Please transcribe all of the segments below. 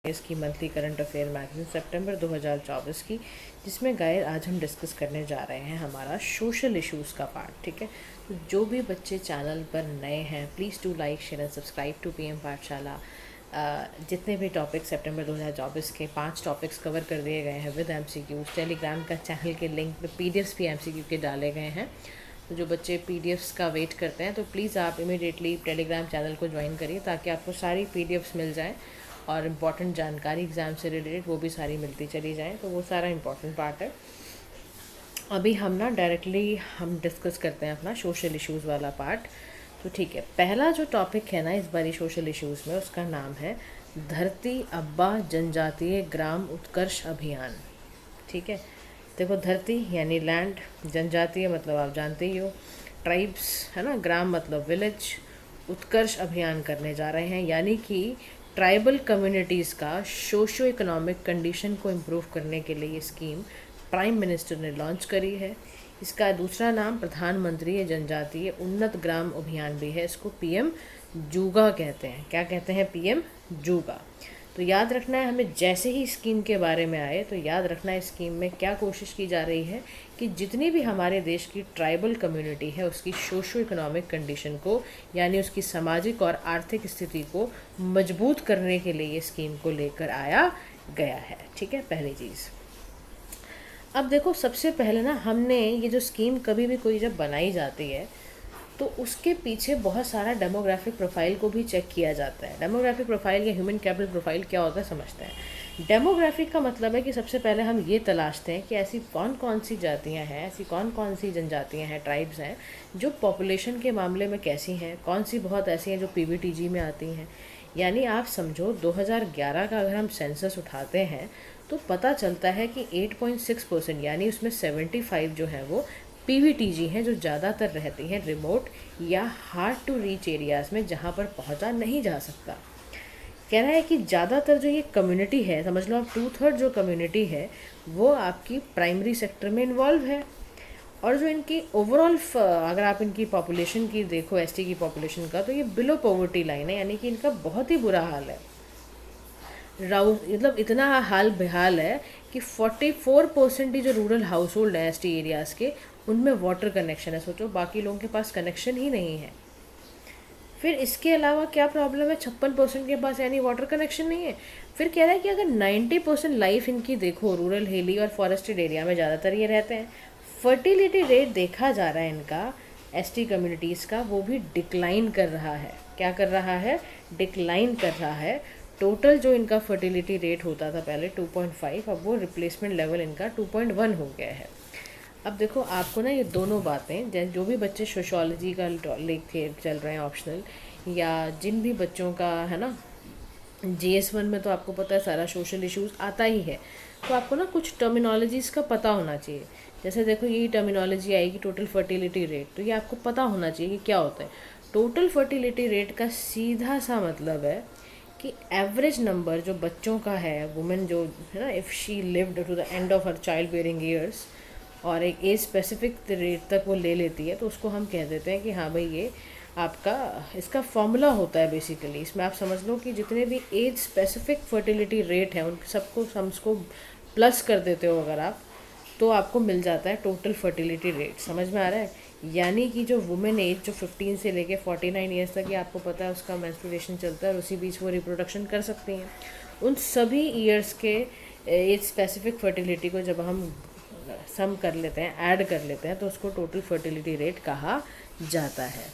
इसकी monthly current affair magazine सितंबर 2024 की, जिसमें गाइस आज हम डिस्कस करने जा रहे हैं हमारा सोशल इश्यूज़ का पार्ट। ठीक है, तो जो भी बच्चे चैनल पर नए हैं please do like share and subscribe to PM Pathshala. जितने भी टॉपिक्स सितंबर 2024 के 5 टॉपिक्स कवर कर दिए गए हैं विद एमसीक्यूज। टेलीग्राम का चैनल के लिंक पे पीडीएफ्स भी एमसीक्यू के डाले गए हैं, तो जो बच्चे पीडीएफ्स का वेट करते हैं तो प्लीज़ आप इमीडिएटली टेलीग्राम चैनल को ज्वाइन करिए ताकि आपको सारी पीडीएफ्स मिल जाएँ और इम्पॉर्टेंट जानकारी एग्ज़ाम से रिलेटेड वो भी सारी मिलती चली जाए। तो वो सारा इम्पॉर्टेंट पार्ट है। अभी हम डायरेक्टली हम डिस्कस करते हैं अपना सोशल इश्यूज़ वाला पार्ट। तो ठीक है, पहला जो टॉपिक है ना इस बारी सोशल इश्यूज़ में, उसका नाम है धरती अब्बा जनजातीय ग्राम उत्कर्ष अभियान। ठीक है, देखो धरती यानी लैंड, जनजातीय मतलब आप जानते ही हो ट्राइब्स है ना, ग्राम मतलब विलेज, उत्कर्ष अभियान करने जा रहे हैं यानी कि ट्राइबल कम्युनिटीज़ का सोशो इकोनॉमिक कंडीशन को इम्प्रूव करने के लिए ये स्कीम प्राइम मिनिस्टर ने लॉन्च करी है। इसका दूसरा नाम प्रधानमंत्री जनजातीय उन्नत ग्राम अभियान भी है। इसको पीएम जूगा कहते हैं। क्या कहते हैं? पीएम जूगा। तो याद रखना है हमें, जैसे ही स्कीम के बारे में आए तो याद रखना है स्कीम में क्या कोशिश की जा रही है कि जितनी भी हमारे देश की ट्राइबल कम्युनिटी है उसकी सोशो इकोनॉमिक कंडीशन को यानी उसकी सामाजिक और आर्थिक स्थिति को मजबूत करने के लिए ये स्कीम को लेकर आया गया है। ठीक है, पहली चीज़। अब देखो, सबसे पहले ना हमने ये जो स्कीम कभी भी कोई जब बनाई जाती है तो उसके पीछे बहुत सारा डेमोग्राफिक प्रोफाइल को भी चेक किया जाता है। डेमोग्राफिक प्रोफाइल या ह्यूमन कैपिटल प्रोफाइल क्या होता है समझते हैं। डेमोग्राफिक का मतलब है कि सबसे पहले हम ये तलाशते हैं कि ऐसी कौन कौन सी जातियां हैं, ऐसी कौन कौन सी जनजातियां हैं, ट्राइब्स हैं जो पॉपुलेशन के मामले में कैसी हैं, कौन सी बहुत ऐसी हैं जो पीवीटीजी में आती हैं। यानी आप समझो 2011 का अगर हम सेंसस उठाते हैं तो पता चलता है कि 8.6% यानी उसमें 75 जो है वो पीवीटीजी हैं, जो ज़्यादातर रहती हैं रिमोट या हार्ड टू रीच एरियाज़ में जहाँ पर पहुँचा नहीं जा सकता। कह रहा है कि ज़्यादातर जो ये कम्युनिटी है, समझ लो आप 2/3 जो कम्युनिटी है वो आपकी प्राइमरी सेक्टर में इन्वॉल्व है। और जो इनकी ओवरऑल अगर आप इनकी पॉपुलेशन की देखो, एसटी की पॉपुलेशन का, तो ये बिलो पॉवर्टी लाइन है यानी कि इनका बहुत ही बुरा हाल है। मतलब इतना हाल बेहाल है कि 44% ही जो रूरल हाउस होल्ड है एसटी एरियाज़ के, उनमें वाटर कनेक्शन है। सोचो, बाकी लोगों के पास कनेक्शन ही नहीं है। फिर इसके अलावा क्या प्रॉब्लम है, 56% के पास यानी वाटर कनेक्शन नहीं है। फिर कह रहा है कि अगर 90% लाइफ इनकी देखो रूरल, हिली और फॉरेस्टेड एरिया में ज़्यादातर ये रहते हैं। फर्टिलिटी रेट देखा जा रहा है इनका एसटी कम्युनिटीज़ का, वो भी डिक्लाइन कर रहा है। क्या कर रहा है? डिक्लाइन कर रहा है। टोटल जो इनका फर्टिलिटी रेट होता था पहले 2.5, अब वो रिप्लेसमेंट लेवल इनका 2.1 हो गया है। अब देखो, आपको ना ये दोनों बातें, जैसे जो भी बच्चे सोशोलॉजी का लेके चल रहे हैं ऑप्शनल, या जिन भी बच्चों का है ना GS1 में, तो आपको पता है सारा सोशल इश्यूज़ आता ही है, तो आपको ना कुछ टर्मिनोलॉजीज़ का पता होना चाहिए। जैसे देखो, यही टर्मिनोलॉजी आएगी टोटल फर्टिलिटी रेट, तो ये आपको पता होना चाहिए कि क्या होता है। टोटल फर्टिलिटी रेट का सीधा सा मतलब है कि एवरेज नंबर जो बच्चों का है, वुमेन जो है ना, if she lived to the end of her childbearing years और एक एज स्पेसिफिक रेट तक वो ले लेती है, तो उसको हम कह देते हैं कि हाँ भाई ये आपका, इसका फॉर्मूला होता है बेसिकली। इसमें आप समझ लो कि जितने भी एज स्पेसिफिक फर्टिलिटी रेट हैं उन सबको हमको प्लस कर देते हो अगर आप, तो आपको मिल जाता है टोटल फर्टिलिटी रेट। समझ में आ रहा है? यानी कि जो वुमेन एज जो 15 से लेके 49 ईयर्स तक, ये आपको पता है उसका मेंस्ट्रुएशन चलता है और उसी बीच वो रिप्रोडक्शन कर सकती हैं, उन सभी ईयर्स के एज स्पेसिफिक फर्टिलिटी को जब हम सम कर लेते हैं, ऐड कर लेते हैं, तो उसको टोटल फर्टिलिटी रेट कहा जाता है।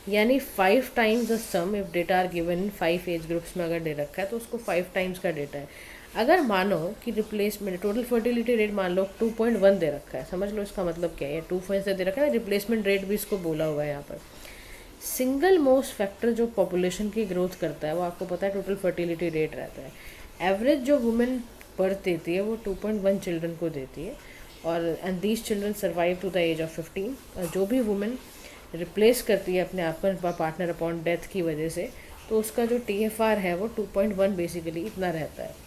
यानी 5 times the sum if data are given in 5 age groups में अगर दे रखा है तो उसको 5 टाइम्स का डेटा है। अगर मानो कि रिप्लेसमेंट टोटल फर्टिलिटी रेट मान लो 2.1 दे रखा है, समझ लो इसका मतलब क्या है, 2 से दे रखा है, रिप्लेसमेंट रेट भी इसको बोला हुआ है यहाँ पर। सिंगल मोस्ट फैक्टर जो पॉपुलेशन की ग्रोथ करता है वो आपको पता है टोटल फर्टिलिटी रेट रहता है। एवरेज जो वुमेन बर्थ देती है वो 2.1 चिल्ड्रन को देती है, और and these children survive to the age of 15। और जो भी वुमेन रिप्लेस करती है अपने आप को पार्टनर अपॉन डेथ की वजह से, तो उसका जो TFR है वो 2.1 बेसिकली इतना रहता है।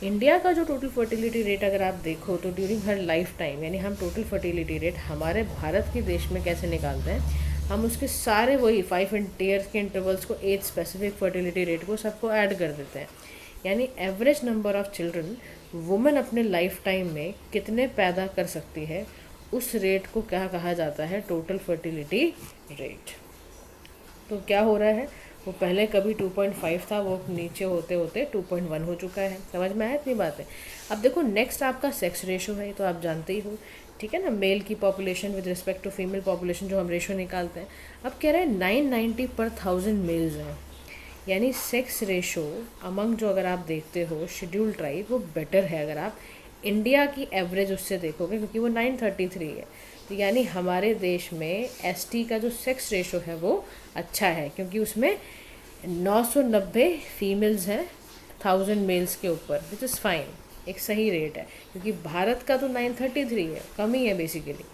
इंडिया का जो टोटल फर्टिलिटी रेट अगर आप देखो तो ड्यूरिंग हर लाइफ टाइम, यानी हम टोटल फर्टिलिटी रेट हमारे भारत के देश में कैसे निकालते हैं, हम उसके सारे वही 5 ईयर्स के इंटरवल्स को एज स्पेसिफिक फर्टिलिटी रेट को सबको ऐड कर देते हैं। यानी average number of children women अपने लाइफ टाइम में कितने पैदा कर सकती है, उस रेट को क्या कहा जाता है, टोटल फर्टिलिटी रेट। तो क्या हो रहा है, वो पहले कभी 2.5 था, वो नीचे होते होते 2.1 हो चुका है। समझ में आया इतनी बातें। अब देखो नेक्स्ट आपका सेक्स रेशो है, तो आप जानते ही हो, ठीक है ना, मेल की population with respect to female population जो हम रेशो निकालते हैं। अब कह रहे हैं 990 पर 1000 मेल्स हैं, यानी सेक्स रेशो अमंग जो अगर आप देखते हो शेड्यूल ट्राइब वो बेटर है अगर आप इंडिया की एवरेज उससे देखोगे, क्योंकि वो 933 है। तो यानी हमारे देश में एसटी का जो सेक्स रेशो है वो अच्छा है, क्योंकि उसमें 990 फीमेल्स हैं 1000 मेल्स के ऊपर, विच इज़ फाइन, एक सही रेट है। क्योंकि भारत का तो 933 है, कम ही है बेसिकली।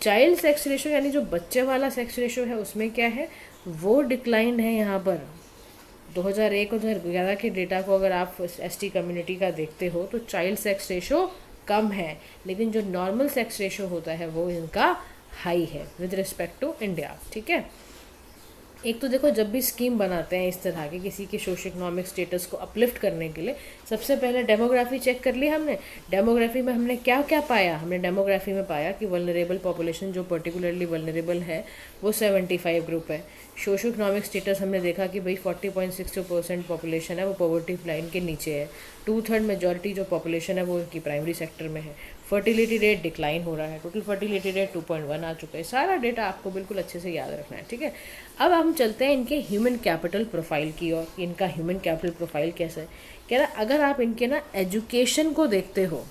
चाइल्ड सेक्स रेशो यानी जो बच्चे वाला सेक्स रेशो है उसमें क्या है, वो डिक्लाइन है यहाँ पर। 2001 और 2011 के डेटा को अगर आप एसटी कम्युनिटी का देखते हो तो चाइल्ड सेक्स रेशो कम है, लेकिन जो नॉर्मल सेक्स रेशो होता है वो इनका हाई है विद रिस्पेक्ट टू इंडिया। ठीक है, एक तो देखो जब भी स्कीम बनाते हैं इस तरह के किसी के सोशो इकोनॉमिक स्टेटस को अपलिफ्ट करने के लिए, सबसे पहले डेमोग्राफी चेक कर ली हमने। डेमोग्राफी में हमने क्या क्या पाया, हमने डेमोग्राफी में पाया कि वल्नरेबल पॉपुलेशन जो पर्टिकुलरली वल्नरेबल है वो 75 ग्रुप है। सोशो इकोनॉमिक स्टेटस हमने देखा कि भाई 40.62% पॉपुलेशन है वो पॉवर्टी लाइन के नीचे है। 2/3 मेजॉरिटी जो पॉपुलेशन है वो उनकी प्राइमरी सेक्टर में है। फर्टिलिटी रेट डिक्लाइन हो रहा है, टोटल फर्टिलिटी रेट 2.1 आ चुका है। सारा डेटा आपको बिल्कुल अच्छे से याद रखना है। ठीक है, अब हम चलते हैं इनके ह्यूमन कैपिटल प्रोफाइल की ओर। इनका ह्यूमन कैपिटल प्रोफाइल कैसा है, कह रहा अगर आप इनके ना एजुकेशन को देखते हो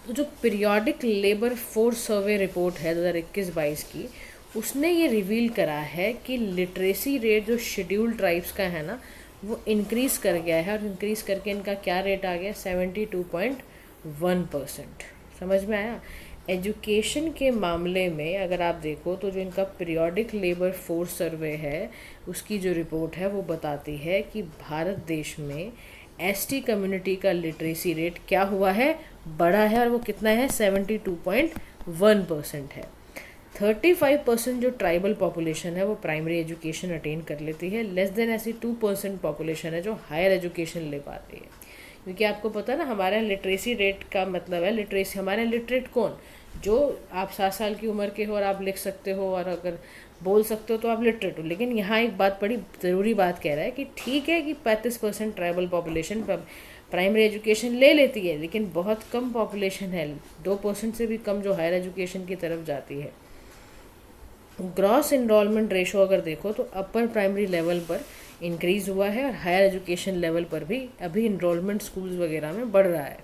तो जो periodic labour force survey report है 2021-22 की, उसने ये रिवील करा है कि लिटरेसी रेट जो शेड्यूल ट्राइब्स का है ना वो इंक्रीज़ कर गया है, और इंक्रीज़ करके इनका क्या रेट आ गया, 72.1%। समझ में आया। एजुकेशन के मामले में अगर आप देखो तो जो इनका पीरियोडिक लेबर फोर्स सर्वे है उसकी जो रिपोर्ट है वो बताती है कि भारत देश में एसटी कम्युनिटी का लिटरेसी रेट क्या हुआ है, बढ़ा है, और वो कितना है, 72.1% है। 35% जो ट्राइबल पॉपुलेशन है वो प्राइमरी एजुकेशन अटेन कर लेती है। लेस देन ऐसी 2% पॉपुलेशन है जो हायर एजुकेशन ले पाती है। क्योंकि आपको पता है ना हमारे यहाँ लिटरेसी रेट का मतलब है लिटरेसी, हमारे यहाँ लिटरेट कौन, जो आप 7 साल की उम्र के हो और आप लिख सकते हो और अगर बोल सकते हो तो आप लिटरेट हो। लेकिन यहाँ एक बात बड़ी ज़रूरी बात कह रहा है कि ठीक है कि 35% ट्राइबल पॉपुलेशन प्राइमरी एजुकेशन ले लेती है, लेकिन बहुत कम पॉपुलेशन है, 2% से भी कम जो हायर एजुकेशन की तरफ जाती है। ग्रॉस इनरोलमेंट रेशो अगर देखो तो अपर प्राइमरी लेवल पर इंक्रीज़ हुआ है और हायर एजुकेशन लेवल पर भी अभी इनरोलमेंट स्कूल्स वगैरह में बढ़ रहा है।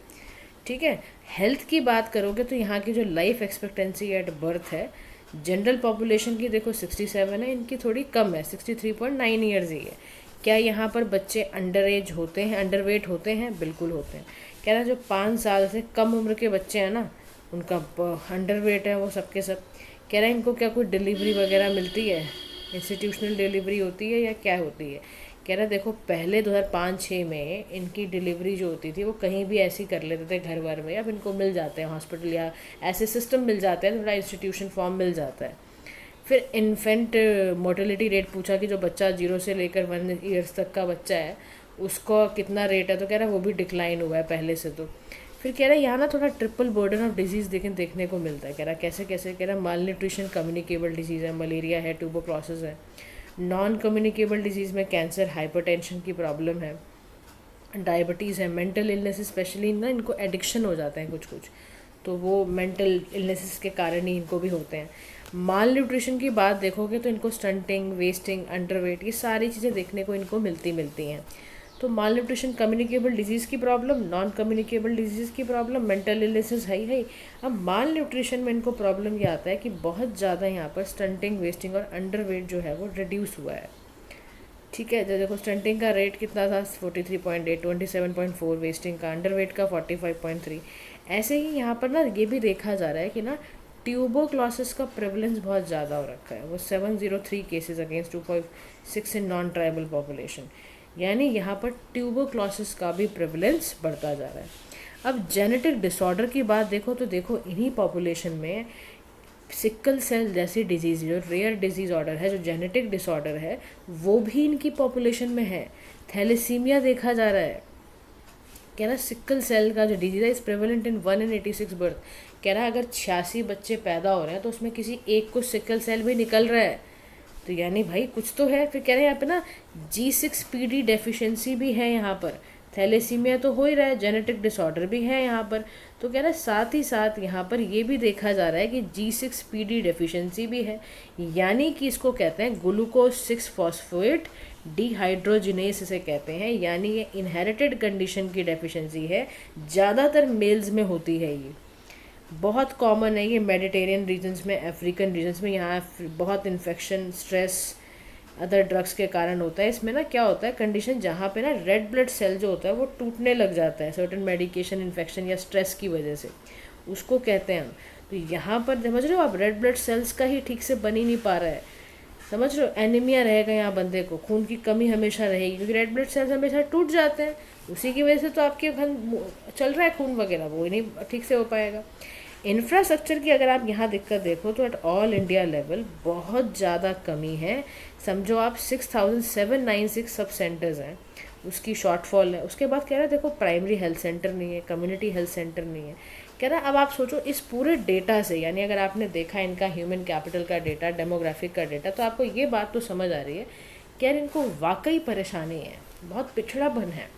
ठीक है, हेल्थ की बात करोगे तो यहाँ की जो लाइफ एक्सपेक्टेंसी एट बर्थ है जनरल पॉपुलेशन की देखो 67 है, इनकी थोड़ी कम है, 63.9 ईयर्स ही है। क्या यहाँ पर बच्चे अंडर एज होते हैं, अंडरवेट होते हैं? बिल्कुल होते हैं। कह रहा जो 5 साल से कम उम्र के बच्चे हैं ना उनका अंडरवेट है वो सबके सब। कह रहा है इनको क्या कोई डिलीवरी वगैरह मिलती है, इंस्टीट्यूशनल डिलीवरी होती है या क्या होती है? कह रहा देखो पहले 2005-06 में इनकी डिलीवरी जो होती थी वो कहीं भी ऐसी कर लेते थे घर भर में, अब इनको मिल जाते हैं हॉस्पिटल या ऐसे सिस्टम मिल जाते हैं, थोड़ा इंस्टीट्यूशन फॉर्म मिल जाता है। फिर इन्फेंट मोर्टेलिटी रेट पूछा कि जो बच्चा 0 से लेकर 1 ईयर्स तक का बच्चा है उसको कितना रेट है, तो कह रहा है वो भी डिक्लाइन हुआ है पहले से। तो फिर कह रहा है यहाँ ना थोड़ा ट्रिपल बर्डन ऑफ डिजीज़ देखने को मिलता है। कह रहा कैसे कैसे, कह रहा माल न्यूट्रिशन कम्युनिकेबल डिजीज़ है, मलेरिया है, ट्यूबरक्लोसिस है। नॉन कम्युनिकेबल डिजीज़ में कैंसर, हाइपरटेंशन की प्रॉब्लम है, डायबिटीज़ है, मेंटल इलनेस स्पेशली ना इनको एडिक्शन हो जाते हैं कुछ तो वो मेंटल इलनेसेस के कारण ही इनको भी होते हैं। माल न्यूट्रिशन की बात देखोगे तो इनको स्टंटिंग, वेस्टिंग, अंडरवेट, ये सारी चीज़ें देखने को इनको मिलती हैं। तो माल न्यूट्रिशन कम्युनिकेबल डिजीज़ की प्रॉब्लम, नॉन कम्युनिकेबल डिजीज़ की प्रॉब्लम, मेंटल इलनेसेस है ही। अब माल न्यूट्रिशन में इनको प्रॉब्लम ये आता है कि बहुत ज़्यादा यहाँ पर स्टंटिंग, वेस्टिंग और अंडरवेट जो है वो रिड्यूस हुआ है। ठीक है, देखो स्टंटिंग का रेट कितना था 43.8, 27.4 वेस्टिंग का, अंडरवेट का 45.3। ऐसे ही यहाँ पर ना ये भी देखा जा रहा है कि ना ट्यूबरक्लोसिस का प्रेवलेंस बहुत ज़्यादा हो रखा है, वो 703 cases against 2.6 in non tribal population. यानी यहाँ पर ट्यूबरक्लोसिस का भी प्रेवलेंस बढ़ता जा रहा है। अब जेनेटिक डिसऑर्डर की बात देखो तो देखो इन्हीं पॉपुलेशन में सिकल सेल जैसी डिजीज़, जो रेयर डिजीज़ ऑर्डर है, जो जेनेटिक डिसऑर्डर है, वो भी इनकी पॉपुलेशन में है। थैलेसीमिया देखा जा रहा है। कह रहा सिकल सेल का जो डिजीज़ है is prevalent in 1 in 86 birth. कह रहा अगर 86 बच्चे पैदा हो रहे हैं तो उसमें किसी एक को सिकल सेल भी निकल रहा है, तो यानी भाई कुछ तो है। फिर कह रहे हैं यहाँ पे ना G6PD डेफिशिएंसी भी है यहाँ पर। थैलेसीमिया तो हो ही रहा है, जेनेटिक डिसऑर्डर भी है यहाँ पर। तो कह रहा है साथ ही साथ यहाँ पर ये भी देखा जा रहा है कि G6PD डेफिशिएंसी भी है, यानी कि इसको कहते हैं ग्लूकोज 6 फॉस्फेट डिहाइड्रोजिनेस इसे कहते हैं, यानी ये इनहेरिटेड कंडीशन की डेफिशिएंसी है। ज़्यादातर मेल्स में होती है, ये बहुत कॉमन है। ये मेडिटेरियन रीजन्स में, अफ्रीकन रीजन्स में यहाँ बहुत इन्फेक्शन, स्ट्रेस, अदर ड्रग्स के कारण होता है। इसमें ना क्या होता है कंडीशन, जहाँ पे ना रेड ब्लड सेल जो होता है वो टूटने लग जाता है सर्टेन मेडिकेशन, इन्फेक्शन या स्ट्रेस की वजह से, उसको कहते हैं हम। तो यहाँ पर समझ रहे हो आप, रेड ब्लड सेल्स का ही ठीक से बन ही नहीं पा रहा है, समझ रहे हो। एनीमिया रहेगा यहाँ बंदे को, खून की कमी हमेशा रहेगी, क्योंकि रेड ब्लड सेल्स हमेशा टूट जाते हैं। उसी की वजह से तो आपके चल रहा है खून वगैरह, वो ही नहीं ठीक से हो पाएगा। इंफ्रास्ट्रक्चर की अगर आप यहाँ दिक्कत देखो तो एट ऑल इंडिया लेवल बहुत ज़्यादा कमी है। समझो आप 6796 सब सेंटर्स हैं, उसकी शॉर्टफॉल है। उसके बाद कह रहा है देखो प्राइमरी हेल्थ सेंटर नहीं है, कम्युनिटी हेल्थ सेंटर नहीं है। कह रहा है अब आप सोचो इस पूरे डेटा से, यानी अगर आपने देखा इनका ह्यूमन कैपिटल का डेटा, डेमोग्राफिक का डेटा, तो आपको ये बात तो समझ आ रही है कि यार इनको वाकई परेशानी है, बहुत पिछड़ापन है।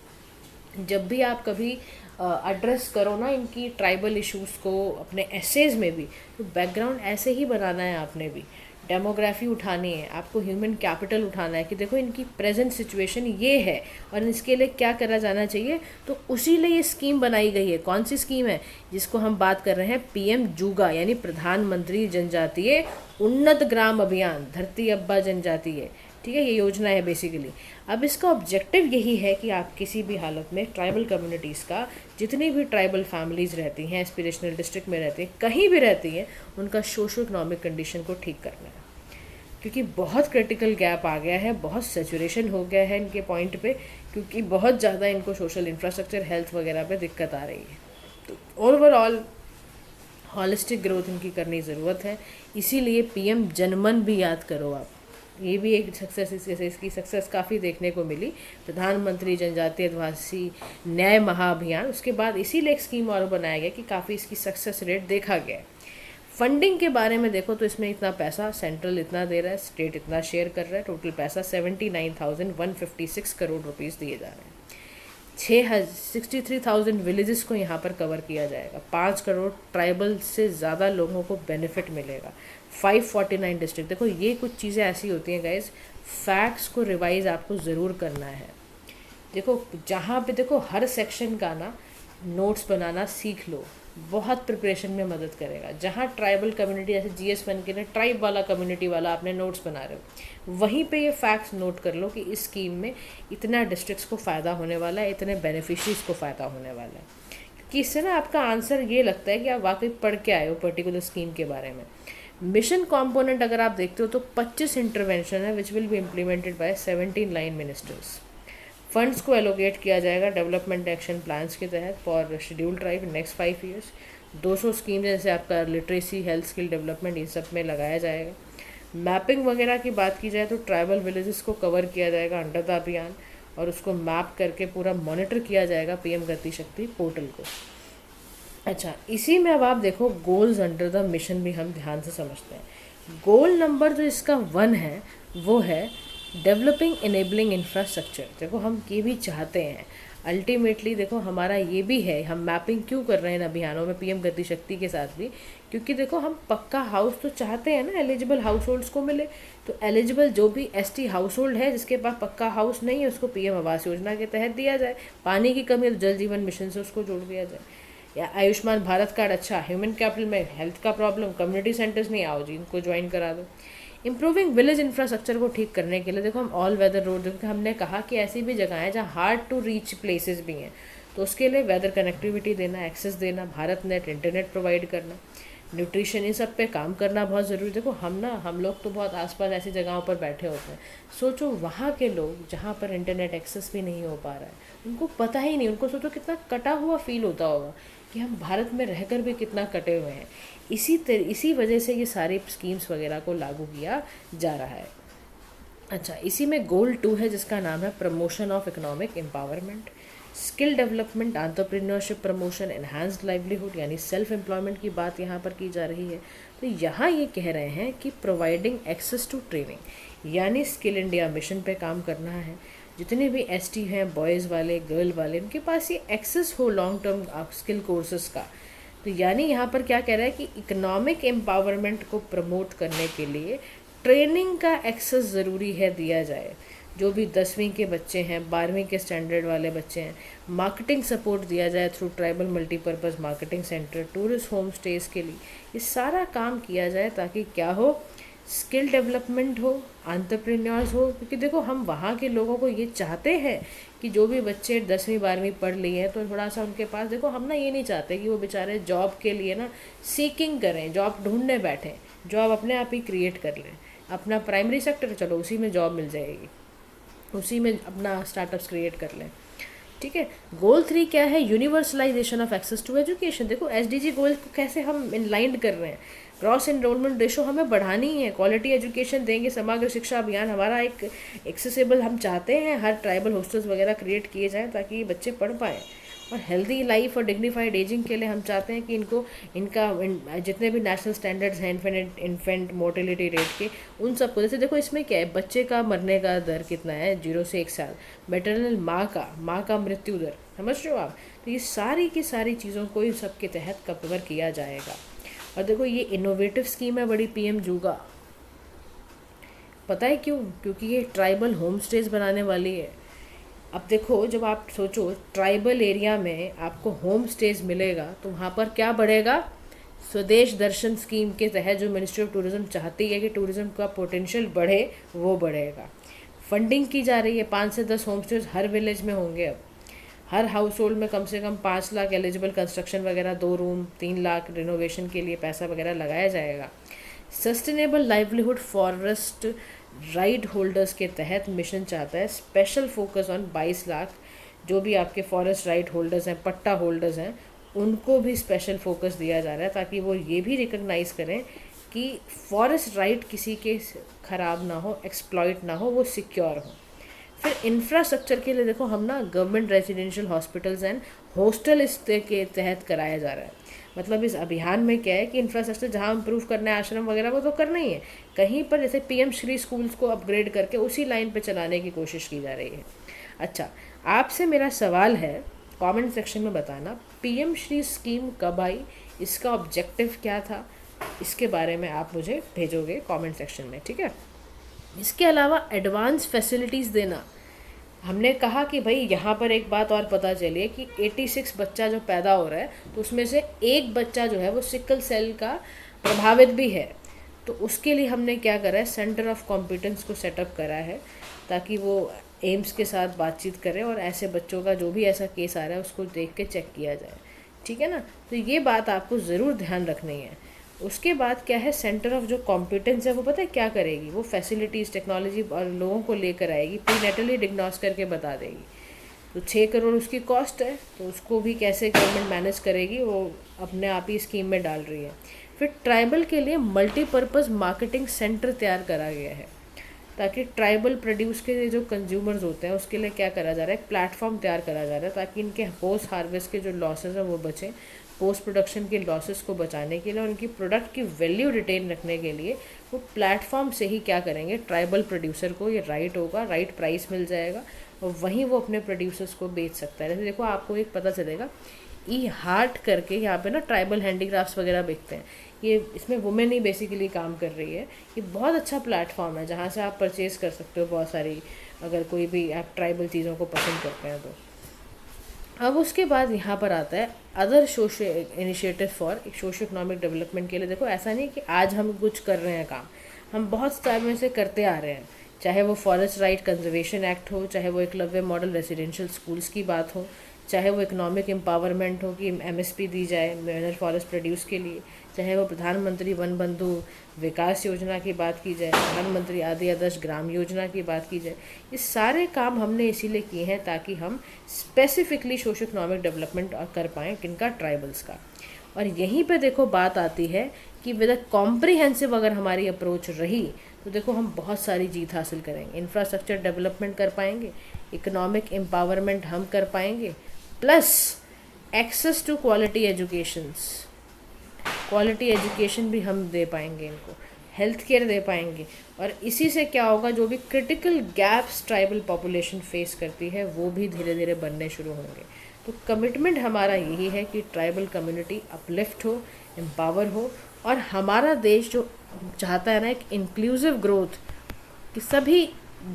जब भी आप कभी एड्रेस करो ना इनकी ट्राइबल इश्यूज़ को अपने एसेज में भी, तो बैकग्राउंड ऐसे ही बनाना है आपने भी। डेमोग्राफी उठानी है आपको, ह्यूमन कैपिटल उठाना है कि देखो इनकी प्रेजेंट सिचुएशन ये है और इसके लिए क्या करा जाना चाहिए। तो उसी लिए ये स्कीम बनाई गई है। कौन सी स्कीम है जिसको हम बात कर रहे हैं, PM जूगा, यानी प्रधानमंत्री जनजातीय उन्नत ग्राम अभियान, धरती अब्बा जनजातीय, ठीक है, ये योजना है बेसिकली। अब इसका ऑब्जेक्टिव यही है कि आप किसी भी हालत में ट्राइबल कम्युनिटीज़ का, जितनी भी ट्राइबल फैमिलीज़ रहती हैं, एस्पिरेशनल डिस्ट्रिक्ट में रहती हैं, कहीं भी रहती हैं, उनका सोशो इकोनॉमिक कंडीशन को ठीक करना है। क्योंकि बहुत क्रिटिकल गैप आ गया है, बहुत सेचुरेशन हो गया है इनके पॉइंट पे, क्योंकि बहुत ज़्यादा इनको सोशल इंफ्रास्ट्रक्चर, हेल्थ वगैरह पे दिक्कत आ रही है। तो ओवरऑल हॉलिस्टिक ग्रोथ इनकी करनी ज़रूरत है। इसीलिए PM जनमन भी याद करो आप, ये भी एक सक्सेस, इसकी सक्सेस काफ़ी देखने को मिली, प्रधानमंत्री जनजातीय आदिवासी न्याय महाअभियान। उसके बाद इसीलिए एक स्कीम और बनाया गया कि काफ़ी इसकी सक्सेस रेट देखा गया। फंडिंग के बारे में देखो तो इसमें इतना पैसा सेंट्रल इतना दे रहा है, स्टेट इतना शेयर कर रहा है, टोटल पैसा 79,156 करोड़ रुपीज़ दिए जा रहे हैं। 63,000 विलेजेस को यहाँ पर कवर किया जाएगा, 5 करोड़ ट्राइबल से ज़्यादा लोगों को बेनिफिट मिलेगा, 549 डिस्ट्रिक्ट। देखो ये कुछ चीज़ें ऐसी होती हैं गाइज, फैक्ट्स को रिवाइज आपको ज़रूर करना है। देखो जहाँ पे देखो हर सेक्शन का ना नोट्स बनाना सीख लो, बहुत प्रिपरेशन में मदद करेगा। जहाँ ट्राइबल कम्युनिटी, जैसे GS बन के ना ट्राइब वाला कम्युनिटी वाला आपने नोट्स बना रहे हो, वहीं पे ये फैक्ट्स नोट कर लो कि इस स्कीम में इतना डिस्ट्रिक्ट्स को फ़ायदा होने वाला है, इतने बेनिफिशरीज को फ़ायदा होने वाला है। क्योंकि इससे ना आपका आंसर ये लगता है कि आप वाकई पढ़ के आए हो पर्टिकुलर स्कीम के बारे में। मिशन कॉम्पोनेंट अगर आप देखते हो तो 25 इंटरवेंशन है which will be implemented by 17 line ministers. Funds को एलोकेट किया जाएगा डेवलपमेंट एक्शन प्लान्स के तहत for schedule tribe next 5 years. 200 scheme जैसे आपका लिटरेसी, हेल्थ, स्किल डेवलपमेंट, इन सब में लगाया जाएगा। मैपिंग वगैरह की बात की जाए तो ट्राइबल विलेजेस को कवर किया जाएगा अंडर द अभियान, और उसको मैप करके पूरा मॉनिटर किया जाएगा PM गति शक्ति पोर्टल को। अच्छा, इसी में अब आप देखो गोल्स अंडर द मिशन भी हम ध्यान से समझते हैं। गोल नंबर जो इसका 1 है वो है डेवलपिंग इनेबलिंग इंफ्रास्ट्रक्चर। देखो हम ये भी चाहते हैं अल्टीमेटली, देखो हमारा ये भी है, हम मैपिंग क्यों कर रहे हैं इन अभियानों में PM गति शक्ति के साथ भी, क्योंकि देखो हम पक्का हाउस तो चाहते हैं ना एलिजिबल हाउस होल्ड्स को मिले। तो एलिजिबल जो भी ST हाउस होल्ड है जिसके पास पक्का हाउस नहीं है, उसको PM आवास योजना के तहत दिया जाए। पानी की कमी है तो जल जीवन मिशन से उसको जोड़ दिया जाए। या आयुष्मान भारत कार्ड, अच्छा ह्यूमन कैपिटल में हेल्थ का प्रॉब्लम, कम्युनिटी सेंटर्स नहीं, आओ जी इनको ज्वाइन करा दो। इम्प्रूविंग विलेज इंफ्रास्ट्रक्चर को ठीक करने के लिए देखो हम ऑल वेदर रोड, क्योंकि हमने कहा कि ऐसी भी जगह है जहाँ हार्ड टू रीच प्लेसेस भी हैं, तो उसके लिए वेदर कनेक्टिविटी देना, एक्सेस देना, भारत नेट, इंटरनेट प्रोवाइड करना, न्यूट्रिशन, इन सब पे काम करना बहुत ज़रूरी। देखो हम लोग तो बहुत आसपास ऐसी जगहों पर बैठे होते हैं, सोचो वहाँ के लोग जहाँ पर इंटरनेट एक्सेस भी नहीं हो पा रहा है, उनको पता ही नहीं, उनको सोचो कितना कटा हुआ फील होता होगा कि हम भारत में रहकर भी कितना कटे हुए हैं। इसी वजह से ये सारी स्कीम्स वगैरह को लागू किया जा रहा है। अच्छा, इसी में गोल 2 है जिसका नाम है promotion of economic empowerment, skill development, entrepreneurship promotion, enhanced livelihood यानी सेल्फ एम्प्लॉयमेंट की बात यहाँ पर की जा रही है। तो यहाँ ये कह रहे हैं कि प्रोवाइडिंग एक्सेस टू ट्रेनिंग यानी स्किल इंडिया मिशन पे काम करना है। जितने भी एसटी हैं, बॉयज़ वाले, गर्ल वाले, उनके पास ये एक्सेस हो लॉन्ग टर्म स्किल कोर्सेज का। तो यानी यहाँ पर क्या कह रहा है कि इकोनॉमिक एम्पावरमेंट को प्रमोट करने के लिए ट्रेनिंग का एक्सेस ज़रूरी है दिया जाए। जो भी 10वीं के बच्चे हैं, 12वीं के स्टैंडर्ड वाले बच्चे हैं, मार्केटिंग सपोर्ट दिया जाए through tribal multipurpose marketing centre, tourist home stage के लिए ये सारा काम किया जाए ताकि क्या हो, स्किल डेवलपमेंट हो, एंटरप्रेन्योर्स हो। क्योंकि देखो हम वहाँ के लोगों को ये चाहते हैं कि जो भी बच्चे 10वीं 12वीं पढ़ लिए हैं तो थोड़ा सा उनके पास, देखो हम ना ये नहीं चाहते कि वो बेचारे जॉब के लिए ना सीकिंग करें, जॉब ढूंढने बैठें, जॉब अपने आप ही क्रिएट कर लें। अपना प्राइमरी सेक्टर, चलो उसी में जॉब मिल जाएगी, उसी में अपना स्टार्टअप्स क्रिएट कर लें। ठीक है। गोल 3 क्या है, universalization of access to education. देखो एसडीजी गोल को कैसे हम इनलाइंड कर रहे हैं, ग्रॉस एनरोलमेंट रेशो हमें बढ़ानी है, क्वालिटी एजुकेशन देंगे, समग्र शिक्षा अभियान हमारा एक एक्सेसिबल, हम चाहते हैं हर ट्राइबल हॉस्टल्स वगैरह क्रिएट किए जाएँ ताकि ये बच्चे पढ़ पाएँ। और हेल्दी लाइफ और डिग्निफाइड एजिंग के लिए हम चाहते हैं कि इनका जितने भी नेशनल स्टैंडर्ड्स हैं इन्फेंट मोर्टेलिटी रेट के, उन सबको, जैसे देखो इसमें क्या है, बच्चे का मरने का दर कितना है 0 से 1 साल, मैटरनल माँ का मृत्यु दर, समझ रहे हो आप। तो ये सारी की सारी चीज़ों को इन सब के तहत कवर किया जाएगा। और देखो ये इनोवेटिव स्कीम है बड़ी, पीएम जूगा। पता है क्यों? क्योंकि ये ट्राइबल होम स्टेज बनाने वाली है। अब देखो जब आप सोचो ट्राइबल एरिया में आपको होम स्टेज मिलेगा तो वहाँ पर क्या बढ़ेगा, स्वदेश दर्शन स्कीम के तहत जो मिनिस्ट्री ऑफ टूरिज्म चाहती है कि टूरिज्म का पोटेंशियल बढ़े, वो बढ़ेगा। फंडिंग की जा रही है, 5 से 10 होम स्टेज हर विलेज में होंगे। अब हर हाउस होल्ड में कम से कम 5 लाख एलिजिबल कंस्ट्रक्शन वगैरह, 2 रूम, 3 लाख रिनोवेशन के लिए पैसा वगैरह लगाया जाएगा। Sustainable livelihood forest right holders के तहत मिशन चाहता है स्पेशल फोकस ऑन 22 लाख जो भी आपके फॉरेस्ट राइट होल्डर्स हैं, पट्टा होल्डर्स हैं, उनको भी स्पेशल फोकस दिया जा रहा है ताकि वो ये भी रिकग्नाइज करें कि फॉरेस्ट राइट किसी के ख़राब ना हो, एक्सप्लॉइट ना हो, वो सिक्योर हो। फिर इंफ्रास्ट्रक्चर के लिए देखो हम ना government residential hospitals and hostel इसके के तहत कराया जा रहा है। मतलब इस अभियान में क्या है कि इंफ्रास्ट्रक्चर जहाँ इम्प्रूव करना है, आश्रम वगैरह वो तो करना ही है, कहीं पर जैसे पीएम श्री स्कूल्स को अपग्रेड करके उसी लाइन पे चलाने की कोशिश की जा रही है। अच्छा, आपसे मेरा सवाल है, कमेंट सेक्शन में बताना पीएम श्री स्कीम कब आई, इसका ऑब्जेक्टिव क्या था, इसके बारे में आप मुझे भेजोगे कमेंट सेक्शन में, ठीक है। इसके अलावा एडवांस फैसिलिटीज़ देना, हमने कहा कि भाई यहाँ पर एक बात और पता चली है कि 86 बच्चा जो पैदा हो रहा है तो उसमें से एक बच्चा जो है वो सिकल सेल का प्रभावित भी है। तो उसके लिए हमने क्या करा है, सेंटर ऑफ कॉम्पिटेंस को सेटअप करा है ताकि वो एम्स के साथ बातचीत करें और ऐसे बच्चों का जो भी ऐसा केस आ रहा है उसको देख के चेक किया जाए, ठीक है ना। तो ये बात आपको ज़रूर ध्यान रखनी है। उसके बाद क्या है, सेंटर ऑफ जो कॉम्पिटेंस है वो पता है क्या करेगी, वो फैसिलिटीज़, टेक्नोलॉजी और लोगों को लेकर आएगी, प्रीनेटली डिग्नोस करके बता देगी। तो 6 करोड़ उसकी कॉस्ट है, तो उसको भी कैसे गवर्नमेंट मैनेज करेगी वो अपने आप ही स्कीम में डाल रही है। फिर ट्राइबल के लिए मल्टीपर्पज़ मार्केटिंग सेंटर तैयार करा गया है ताकि ट्राइबल प्रोड्यूस के जो कंज्यूमर्स होते हैं उसके लिए क्या करा जा रहा है, एक प्लेटफॉर्म तैयार करा जा रहा है ताकि इनके पोस्ट हार्वेस्ट के जो लॉसेस हैं वो बचें, पोस्ट प्रोडक्शन के लॉसेस को बचाने के लिए और उनकी प्रोडक्ट की वैल्यू रिटेन रखने के लिए वो प्लेटफॉर्म से ही क्या करेंगे, ट्राइबल प्रोड्यूसर को ये राइट होगा, राइट प्राइस मिल जाएगा और वहीं वो अपने प्रोड्यूसर्स को बेच सकता है। जैसे देखो आपको एक पता चलेगा, ई हार्ट करके यहाँ पे ना ट्राइबल हैंडीक्राफ्ट्स वगैरह बिकते हैं, ये इसमें वुमेन ही बेसिकली काम कर रही है। ये बहुत अच्छा प्लेटफॉर्म है जहाँ से आप परचेज़ कर सकते हो बहुत सारी, अगर कोई भी आप ट्राइबल चीज़ों को पसंद करते हैं तो। अब उसके बाद यहाँ पर आता है other social initiative for socio economic development के लिए। देखो ऐसा नहीं कि आज हम कुछ कर रहे हैं काम, हम बहुत समय से करते आ रहे हैं, चाहे वो फॉरेस्ट राइट कंजर्वेशन एक्ट हो, चाहे वो एकलव्य मॉडल रेसिडेंशियल स्कूल्स की बात हो, चाहे वो इकोनॉमिक एम्पावरमेंट हो कि एमएसपी दी जाए मिनरल फॉरेस्ट प्रोड्यूस के लिए, चाहे वो प्रधानमंत्री वन बंधु विकास योजना की बात की जाए, प्रधानमंत्री आदि आदर्श ग्राम योजना की बात की जाए, ये सारे काम हमने इसीलिए किए हैं ताकि हम स्पेसिफिकली सोशो इकोनॉमिक डेवलपमेंट कर पाएँ किनका, ट्राइबल्स का। और यहीं पे देखो बात आती है कि विद अ कॉम्प्रिहेंसिव अगर हमारी अप्रोच रही तो देखो हम बहुत सारी जीत हासिल करेंगे। इंफ्रास्ट्रक्चर डेवलपमेंट कर पाएंगे, इकोनॉमिक एम्पावरमेंट हम कर पाएंगे, plus access to quality education भी हम दे पाएंगे इनको, हेल्थ केयर दे पाएंगे। और इसी से क्या होगा, जो भी critical gaps tribal population face करती है वो भी धीरे धीरे बनने शुरू होंगे। तो कमिटमेंट हमारा यही है कि ट्राइबल कम्युनिटी अपलिफ्ट हो, एम्पावर हो, और हमारा देश जो चाहता है ना एक इंक्लूसिव ग्रोथ, कि सभी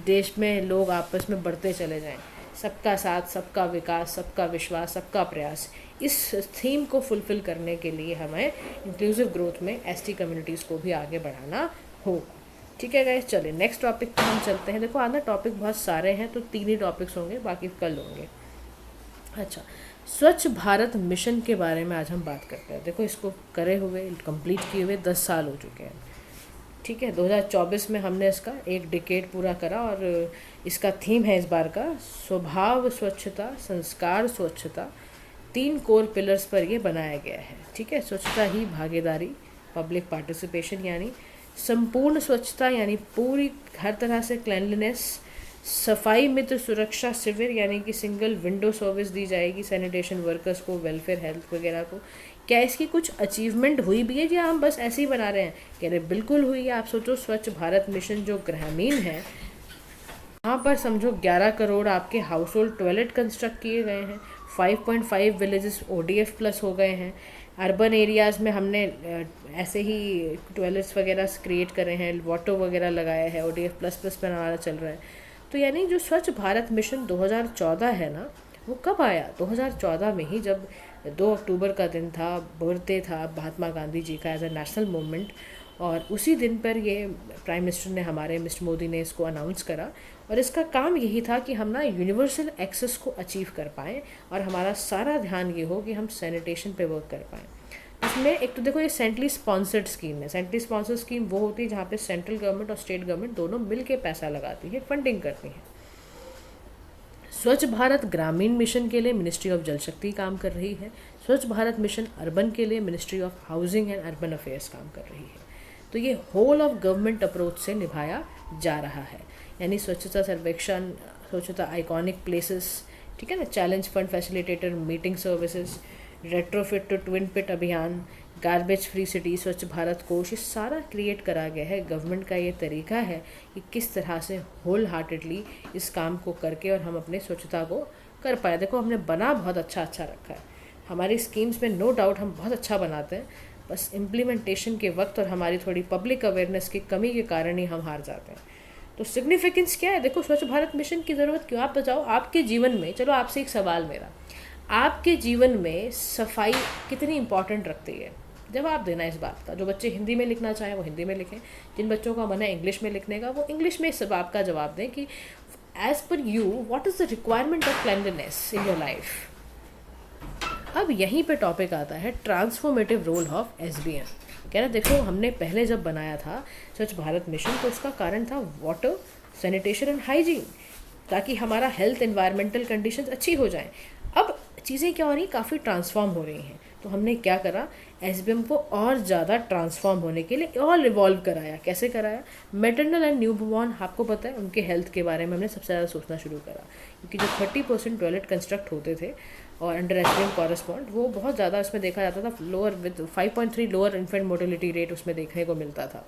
देश में लोग आपस में बढ़ते चले जाएं, सबका साथ, सबका विकास, सबका विश्वास, सबका प्रयास, इस थीम को फुलफ़िल करने के लिए हमें इंक्लूसिव ग्रोथ में एसटी कम्युनिटीज़ को भी आगे बढ़ाना होगा। ठीक है गाइस, चलिए नेक्स्ट टॉपिक पे हम चलते हैं। देखो आना टॉपिक बहुत सारे हैं तो 3 ही टॉपिक्स होंगे, बाकी कल होंगे। अच्छा, स्वच्छ भारत मिशन के बारे में आज हम बात करते हैं। देखो इसको करे हुए, कंप्लीट किए हुए 10 साल हो चुके हैं। ठीक है, 2024 में हमने इसका एक डिकेड पूरा करा, और इसका थीम है इस बार का स्वभाव स्वच्छता, संस्कार स्वच्छता, 3 कोर पिलर्स पर ये बनाया गया है। ठीक है, स्वच्छता ही भागीदारी, पब्लिक पार्टिसिपेशन, यानी संपूर्ण स्वच्छता यानी पूरी हर तरह से क्लैनलीनेस, सफाई मित्र सुरक्षा शिविर यानी कि सिंगल विंडो सर्विस दी जाएगी सैनिटेशन वर्कर्स को, वेलफेयर हेल्थ वगैरह को। क्या इसकी कुछ अचीवमेंट हुई भी है या हम बस ऐसे ही बना रहे हैं? कह रहे बिल्कुल हुई है। आप सोचो स्वच्छ भारत मिशन जो ग्रामीण है, वहाँ पर समझो 11 करोड़ आपके हाउस होल्ड टॉयलेट कंस्ट्रक्ट किए गए हैं, 5.5 विलेजेस ODF प्लस हो गए हैं। अर्बन एरियाज़ में हमने ऐसे ही टॉयलेट्स वगैरह क्रिएट करे हैं, वाटर वगैरह लगाया है, ODF प्लस प्लस बनाना चल रहा है। तो यानी जो स्वच्छ भारत मिशन 2014 है ना, वो कब आया? 2014 में ही, जब 2 अक्टूबर का दिन था, बर्थडे था महात्मा गांधी जी का एज अ नेशनल मूवमेंट, और उसी दिन पर ये प्राइम मिनिस्टर ने, हमारे मिस्टर मोदी ने इसको अनाउंस करा। और इसका काम यही था कि हम ना यूनिवर्सल एक्सेस को अचीव कर पाएँ, और हमारा सारा ध्यान ये हो कि हम सैनिटेशन पे वर्क कर पाएँ। इसमें एक तो देखो ये सेंट्रली स्पॉन्सर्ड स्कीम है। सेंट्रली स्पॉन्सर्ड स्कीम वो होती है जहाँ पे सेंट्रल गवर्नमेंट और स्टेट गवर्नमेंट दोनों मिल के पैसा लगाती है, फंडिंग करती है। स्वच्छ भारत ग्रामीण मिशन के लिए मिनिस्ट्री ऑफ जल शक्ति काम कर रही है। स्वच्छ भारत मिशन अर्बन के लिए ministry of housing and urban affairs काम कर रही है। तो ये होल ऑफ गवर्नमेंट अप्रोच से निभाया जा रहा है, यानी स्वच्छता सर्वेक्षण, स्वच्छता आइकॉनिक प्लेसेस, ठीक है ना, challenge fund facilitator, meeting services, retrofit to twin pit अभियान, गार्बेज फ्री सिटी, स्वच्छ भारत कोष, ये सारा क्रिएट करा गया है। गवर्नमेंट का ये तरीका है कि किस तरह से होल हार्टेडली इस काम को करके और हम अपने स्वच्छता को कर पाए। देखो हमने बना बहुत अच्छा रखा है, हमारी स्कीम्स में नो डाउट हम बहुत अच्छा बनाते हैं, बस इम्प्लीमेंटेशन के वक्त और हमारी थोड़ी पब्लिक अवेयरनेस की कमी के कारण ही हम हार जाते हैं। तो सिग्निफिकेंस क्या है? देखो स्वच्छ भारत मिशन की ज़रूरत क्यों? आप बताओ आपके जीवन में, चलो आपसे एक सवाल मेरा, आपके जीवन में सफाई कितनी इंपॉर्टेंट रखती है? जवाब देना इस बात का। जो बच्चे हिंदी में लिखना चाहें वो हिंदी में लिखें, जिन बच्चों का मन है इंग्लिश में लिखने का वो इंग्लिश में इस बात का जवाब दें कि as per you what is the requirement of cleanliness in your life. अब यहीं पे टॉपिक आता है ट्रांसफॉर्मेटिव रोल ऑफ SBM। कह रहे देखो हमने पहले जब बनाया था स्वच्छ भारत मिशन तो उसका कारण था वाटर, सैनिटेशन एंड हाइजीन, ताकि हमारा हेल्थ एनवायरमेंटल कंडीशंस अच्छी हो जाएं। अब चीज़ें क्या हो रही, काफ़ी ट्रांसफॉर्म हो रही हैं, तो हमने क्या करा, SBM को और ज़्यादा ट्रांसफॉर्म होने के लिए और इवॉल्व कराया। कैसे कराया? मैटरनल एंड न्यूबॉर्न, आपको पता है उनके हेल्थ के बारे में हमने सबसे ज़्यादा सोचना शुरू करा, क्योंकि जो 30% टॉयलेट कंस्ट्रक्ट होते थे और अंडर SBM कॉरस्पॉन्ड, वो बहुत ज़्यादा उसमें देखा जाता था lower with 5.3 lower infant mortality rate उसमें देखने को मिलता था।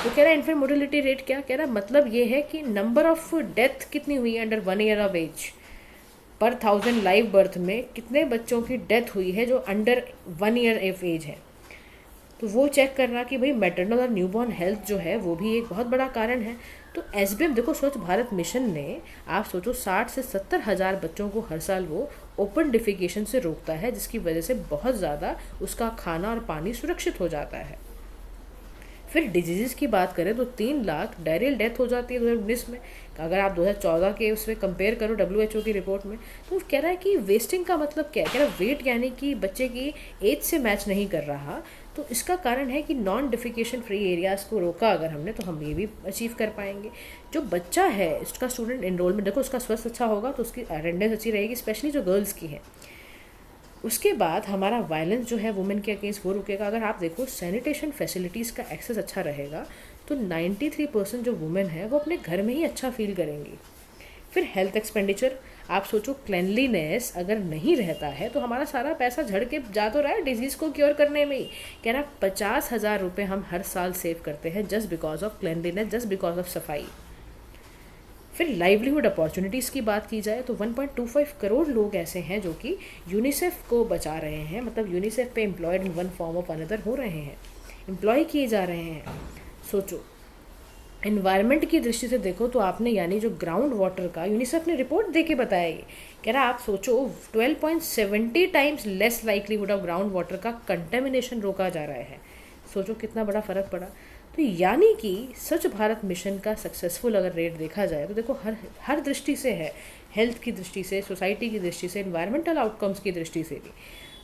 तो कह रहा है इन्फेंट मोर्टेलिटी रेट क्या कह रहा है, मतलब ये है कि नंबर ऑफ डेथ कितनी हुई है अंडर 1 ईयर ऑफ एज, पर 1000 लाइव बर्थ में कितने बच्चों की डेथ हुई है जो अंडर 1 ईयर ऑफ एज है। तो वो चेक करना कि भाई मैटरनल और न्यूबॉर्न हेल्थ जो है वो भी एक बहुत बड़ा कारण है। तो SBM देखो स्वच्छ भारत मिशन ने, आप सोचो 60 से 70 हज़ार बच्चों को हर साल वो ओपन डिफिकेशन से रोकता है, जिसकी वजह से बहुत ज़्यादा उसका खाना और पानी सुरक्षित हो जाता है। फिर डिजीज़ की बात करें तो 3 लाख डायरियल डेथ हो जाती है 2019 में। अगर आप 2014 के उसमें कंपेयर करो WHO की रिपोर्ट में, तो कह रहा है कि वेस्टिंग का मतलब क्या है, कह रहा है वेट यानी कि बच्चे की एज से मैच नहीं कर रहा, तो इसका कारण है कि नॉन डिफिकेशन फ्री एरियाज़ को रोका अगर हमने, तो हम ये भी अचीव कर पाएंगे। जो बच्चा है इसका स्टूडेंट एनरोलमेंट, देखो उसका स्वास्थ्य अच्छा होगा तो उसकी अटेंडेंस अच्छी रहेगी, स्पेशली जो गर्ल्स की है। उसके बाद हमारा वायलेंस जो है वुमेन के अगेंस्ट वो रुकेगा। अगर आप देखो सैनिटेशन फैसिलिटीज़ का एक्सेस अच्छा रहेगा तो 93% जो वुमेन है वो अपने घर में ही अच्छा फील करेंगी। फिर हेल्थ एक्सपेंडिचर, आप सोचो क्लेanलीनेस अगर नहीं रहता है तो हमारा सारा पैसा झड़ के जा तो रहा है डिजीज़ को क्योर करने में ही। कह रहा 50,000 रुपये हम हर साल सेव करते हैं just because of cleanliness, just because of सफाई। फिर लाइवलीहुड अपॉर्चुनिटीज़ की बात की जाए तो 1.25 करोड़ लोग ऐसे हैं जो कि यूनिसेफ को बचा रहे हैं, मतलब यूनिसेफ पे employed in one form of another हो रहे हैं, एम्प्लॉय किए जा रहे हैं। सोचो एनवायरनमेंट की दृष्टि से देखो तो आपने यानी जो ग्राउंड वाटर का यूनिसेफ ने रिपोर्ट दे के बताया, ये कह रहा आप सोचो 12.70 times less likelihood of ground water का कंटेमिनेशन रोका जा रहा है। सोचो कितना बड़ा फ़र्क पड़ा। तो यानी कि स्वच्छ भारत मिशन का सक्सेसफुल अगर रेट देखा जाए तो देखो हर दृष्टि से है, हेल्थ की दृष्टि से, सोसाइटी की दृष्टि से, एनवायरमेंटल आउटकम्स की दृष्टि से भी।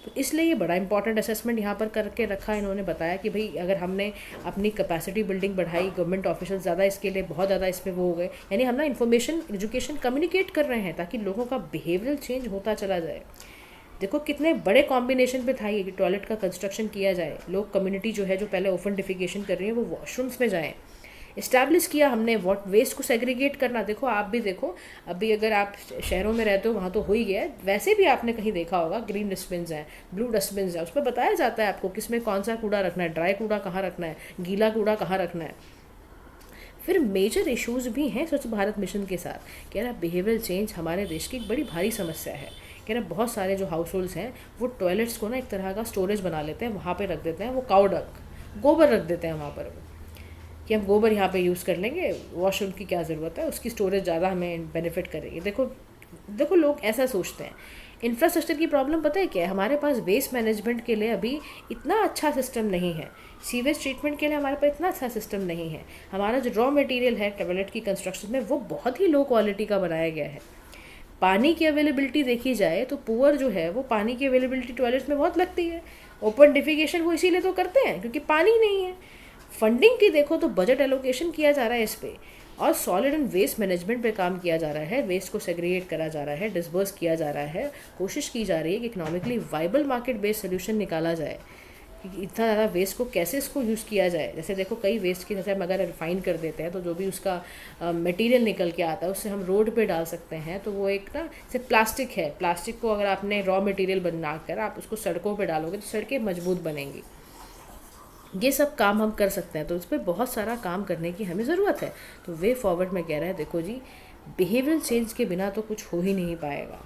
तो इसलिए ये बड़ा इंपॉर्टेंट असेसमेंट यहाँ पर करके रखा। इन्होंने बताया कि भाई अगर हमने अपनी कैपेसिटी बिल्डिंग बढ़ाई, गवर्नमेंट ऑफिशियल ज़्यादा इसके लिए बहुत ज़्यादा इसमें वो हो गए, यानी हम ना इन्फॉर्मेशन एजुकेशन कम्युनिकेट कर रहे हैं ताकि लोगों का बिहेवियरल चेंज होता चला जाए। देखो कितने बड़े कॉम्बिनेशन पे था ये कि टॉयलेट का कंस्ट्रक्शन किया जाए, लोग कम्युनिटी जो है जो पहले ओपन डिफिकेशन कर रही है वो वॉशरूम्स में जाएँ। इस्टेब्लिश किया हमने वेस्ट को सेग्रीगेट करना। देखो आप भी देखो, अभी अगर आप शहरों में रहते हो वहाँ तो हो ही गया है, वैसे भी आपने कहीं देखा होगा ग्रीन डस्टबिन्स हैं, ब्लू डस्टबिन्स हैं, उस पर बताया जाता है आपको किसमें कौन सा कूड़ा रखना है, ड्राई कूड़ा कहाँ रखना है, गीला कूड़ा कहाँ रखना है। फिर मेजर इश्यूज़ भी हैं स्वच्छ भारत मिशन के साथ। कह रहा बिहेवियरल चेंज हमारे देश की एक बड़ी भारी समस्या है। कह रहा बहुत सारे जो हाउस होल्ड्स हैं वो टॉयलेट्स को ना एक तरह का स्टोरेज बना लेते हैं, वहाँ पे रख देते हैं वो काऊ डंग, गोबर रख देते हैं वहाँ पर कि हम गोबर यहाँ पे यूज़ कर लेंगे, वॉशरूम की क्या ज़रूरत है, उसकी स्टोरेज ज़्यादा हमें बेनिफिट करेगी। देखो लोग ऐसा सोचते हैं। इंफ्रास्ट्रक्चर की प्रॉब्लम पता है क्या है, हमारे पास वेस्ट मैनेजमेंट के लिए अभी इतना अच्छा सिस्टम नहीं है, सीवेज ट्रीटमेंट के लिए हमारे पास इतना अच्छा सिस्टम नहीं है। हमारा जो रॉ मटेरियल है टॉयलेट की कंस्ट्रक्शन में वो बहुत ही लो क्वालिटी का बनाया गया है। पानी की अवेलेबिलिटी देखी जाए तो पुअर जो है वो पानी की अवेलेबिलिटी टॉयलेट्स में बहुत लगती है। ओपन डिफिकेशन वो इसीलिए तो करते हैं क्योंकि पानी नहीं है। फंडिंग की देखो तो बजट एलोकेशन किया जा रहा है इस पे, और सॉलिड एंड वेस्ट मैनेजमेंट पे काम किया जा रहा है, वेस्ट को सेग्रीगेट करा जा रहा है, डिस्बर्स किया जा रहा है, कोशिश की जा रही है कि economically viable market based solution निकाला जाए कि इतना ज़्यादा वेस्ट को कैसे इसको यूज़ किया जाए। जैसे देखो कई वेस्ट की, जैसे हम अगर रिफाइन कर देते हैं तो जो भी उसका मटेरियल निकल के आता है उससे हम रोड पे डाल सकते हैं, तो वो एक ना जैसे प्लास्टिक है, प्लास्टिक को अगर आपने रॉ मटेरियल बना कर आप उसको सड़कों पे डालोगे तो सड़कें मजबूत बनेंगी। ये सब काम हम कर सकते हैं, तो इस पर बहुत सारा काम करने की हमें ज़रूरत है। तो वे फॉरवर्ड में कह रहा है देखो जी बिहेवियरल चेंज के बिना तो कुछ हो ही नहीं पाएगा,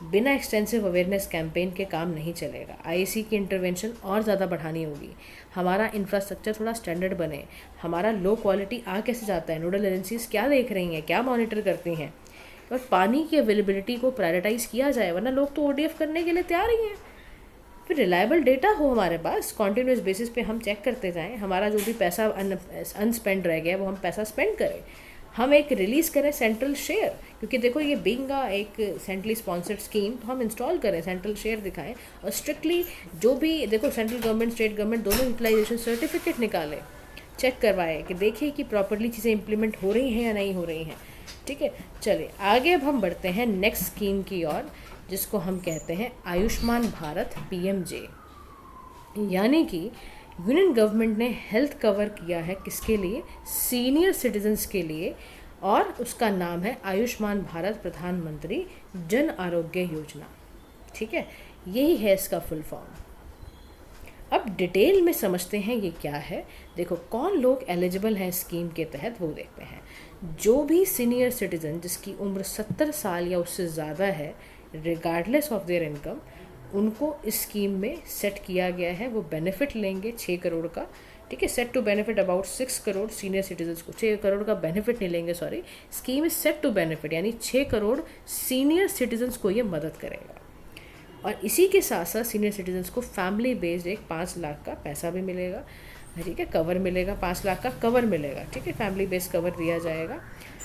बिना एक्सटेंसिव अवेयरनेस कैंपेन के काम नहीं चलेगा। आईसी की इंटरवेंशन और ज़्यादा बढ़ानी होगी, हमारा इंफ्रास्ट्रक्चर थोड़ा स्टैंडर्ड बने। हमारा लो क्वालिटी आ कैसे जाता है, नोडल एजेंसीज क्या देख रही हैं, क्या मॉनिटर करती हैं, और पानी की अवेलेबिलिटी को प्रायोरिटाइज़ किया जाए, वरना लोग तो ओडीएफ करने के लिए तैयार ही हैं। फिर रिलायबल डेटा हो हमारे पास, कॉन्टीन्यूस बेसिस पे हम चेक करते जाएं, हमारा जो भी पैसा अनस्पेंड रह गया वो हम पैसा स्पेंड करें। हम एक रिलीज़ करें सेंट्रल शेयर, क्योंकि देखो ये बीइंग एक सेंट्रली स्पॉन्सर्ड स्कीम, तो हम इंस्टॉल करें, सेंट्रल शेयर दिखाएं, और स्ट्रिक्टली जो भी देखो सेंट्रल गवर्नमेंट स्टेट गवर्नमेंट दोनों यूटिलाइजेशन सर्टिफिकेट निकालें, चेक करवाएं कि देखें कि प्रॉपरली चीज़ें इंप्लीमेंट हो रही हैं या नहीं हो रही हैं। ठीक है, चलिए आगे अब हम बढ़ते हैं नेक्स्ट स्कीम की ओर, जिसको हम कहते हैं आयुष्मान भारत PMJ। यानी कि यूनियन गवर्नमेंट ने हेल्थ कवर किया है किसके लिए, सीनियर सिटीजन्स के लिए, और उसका नाम है आयुष्मान भारत प्रधानमंत्री जन आरोग्य योजना। ठीक है, यही है इसका फुल फॉर्म। अब डिटेल में समझते हैं ये क्या है। देखो कौन लोग एलिजिबल हैं स्कीम के तहत वो देखते हैं। जो भी सीनियर सिटीजन जिसकी उम्र 70 साल या उससे ज़्यादा है, रिगार्डलेस ऑफ देयर इनकम, उनको इस स्कीम में सेट किया गया है, वो बेनिफिट लेंगे 6 करोड़ का। ठीक है, set to benefit about 6 crore senior citizens को, 6 करोड़ का बेनिफिट नहीं लेंगे, sorry, scheme is set to benefit, यानी 6 करोड़ सीनियर सिटीजन्स को ये मदद करेगा। और इसी के साथ साथ सीनियर सिटीजन्स को फैमिली बेस्ड एक 5 लाख का पैसा भी मिलेगा। ठीक है, कवर मिलेगा, 5 लाख का कवर मिलेगा। ठीक है, फैमिली बेस्ड कवर दिया जाएगा।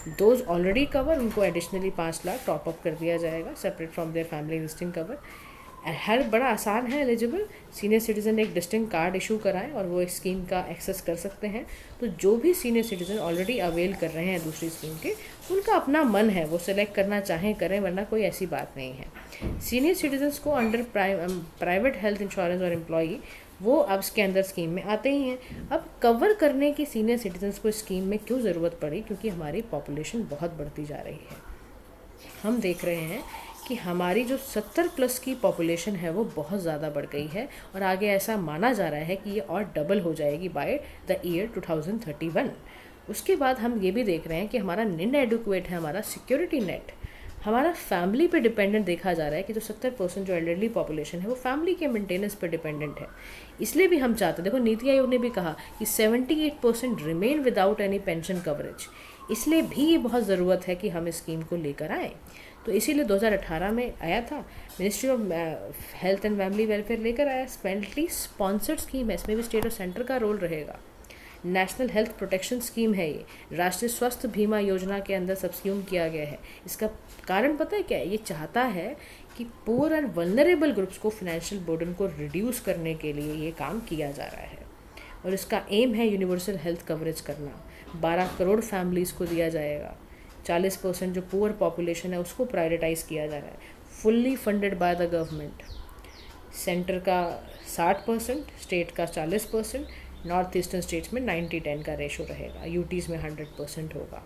दोज ऑलरेडी कवर उनको एडिशनली 5 लाख टॉप अप कर दिया जाएगा, separate from their family existing cover. हर बड़ा आसान है एलिजिबल। सीनियर सिटीज़न एक डिस्टिंक्ट कार्ड इशू कराएं और वो इस स्कीम का एक्सेस कर सकते हैं। तो जो भी सीनियर सिटीज़न ऑलरेडी अवेल कर रहे हैं दूसरी स्कीम के, उनका अपना मन है, वो सेलेक्ट करना चाहें करें, वरना कोई ऐसी बात नहीं है। सीनियर सिटीजन्स को अंडर प्राइवेट हेल्थ इंश्योरेंस और एम्प्लॉई, वो अब इसके अंदर स्कीम में आते ही हैं। अब कवर करने की सीनियर सिटीजन्स को स्कीम में क्यों ज़रूरत पड़ी? क्योंकि हमारी पॉपुलेशन बहुत बढ़ती जा रही है। हम देख रहे हैं कि हमारी जो 70+ की पॉपुलेशन है वो बहुत ज़्यादा बढ़ गई है और आगे ऐसा माना जा रहा है कि ये और डबल हो जाएगी बाय द ईयर 2031। उसके बाद हम ये भी देख रहे हैं कि हमारा इनएडुकेट है हमारा सिक्योरिटी नेट, हमारा फैमिली पे डिपेंडेंट देखा जा रहा है कि जो 70% जो एल्डरली पॉपुलेशन है वो फैमिली के मेंटेनेंस पे डिपेंडेंट है। इसलिए भी हम चाहते हैं, देखो नीति आयोग ने भी कहा कि 78% remain without any pension coverage, इसलिए भी ये बहुत ज़रूरत है कि हम इस स्कीम को लेकर आएँ। तो इसीलिए 2018 में आया था, ministry of health and family welfare लेकर आया। स्पेंटली स्पॉन्सर्ड स्कीम है, इसमें भी स्टेट और सेंटर का रोल रहेगा। नेशनल हेल्थ प्रोटेक्शन स्कीम है ये, राष्ट्रीय स्वास्थ्य बीमा योजना के अंदर सब्स्यूम किया गया है। इसका कारण पता है क्या है? ये चाहता है कि पुअर एंड वल्नरेबल ग्रुप्स को फाइनेंशियल बर्डन को रिड्यूस करने के लिए ये काम किया जा रहा है। और इसका एम है यूनिवर्सल हेल्थ कवरेज करना। 12 करोड़ फैमिलीज़ को दिया जाएगा। 40% जो पुअर पॉपुलेशन है उसको प्रायोरिटाइज़ किया जा रहा है, fully funded by the government. Centre का 60%, स्टेट का 40%, नॉर्थ ईस्टर्न स्टेट्स में 90-10 का रेशो रहेगा, यूटीज़ में 100% होगा।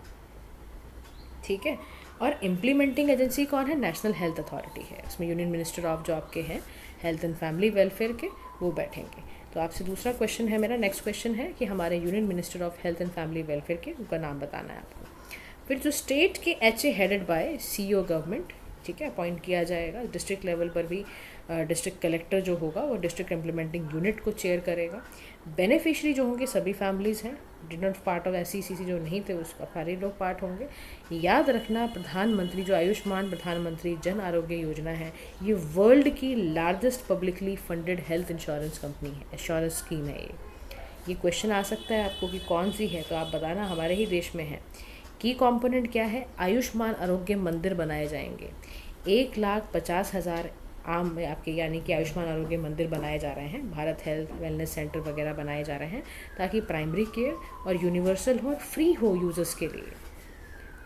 ठीक है। और इम्प्लीमेंटिंग एजेंसी कौन है? नेशनल हेल्थ अथॉरिटी है। इसमें यूनियन मिनिस्टर ऑफ जो आपके हैं हेल्थ एंड फैमिली वेलफेयर के, वो बैठेंगे। तो आपसे दूसरा क्वेश्चन है, मेरा नेक्स्ट क्वेश्चन है कि हमारे union minister of health and family welfare के, उनका नाम बताना है आपको। फिर जो स्टेट के HA headed by CEO government, ठीक है, अपॉइंट किया जाएगा। डिस्ट्रिक्ट लेवल पर भी डिस्ट्रिक्ट कलेक्टर जो होगा वो डिस्ट्रिक्ट इम्प्लीमेंटिंग यूनिट को चेयर करेगा। बेनिफिशरी जो होंगे सभी फैमिलीज़ हैं, did not part of SCCC जो नहीं थे उसका सारे लोग पार्ट होंगे। याद रखना, प्रधानमंत्री जो आयुष्मान प्रधानमंत्री जन आरोग्य योजना है, ये वर्ल्ड की largest publicly funded health insurance company है, इंश्योरेंस स्कीम है ये क्वेश्चन आ सकता है आपको कि कौन सी है, तो आप बताना हमारे ही देश में है। की कंपोनेंट क्या है? आयुष्मान आरोग्य मंदिर बनाए जाएंगे। 1,50,000 आम में आपके, यानी कि आयुष्मान आरोग्य मंदिर बनाए जा रहे हैं। भारत हेल्थ वेलनेस सेंटर वगैरह बनाए जा रहे हैं ताकि प्राइमरी केयर और यूनिवर्सल हो और फ्री हो यूजर्स के लिए।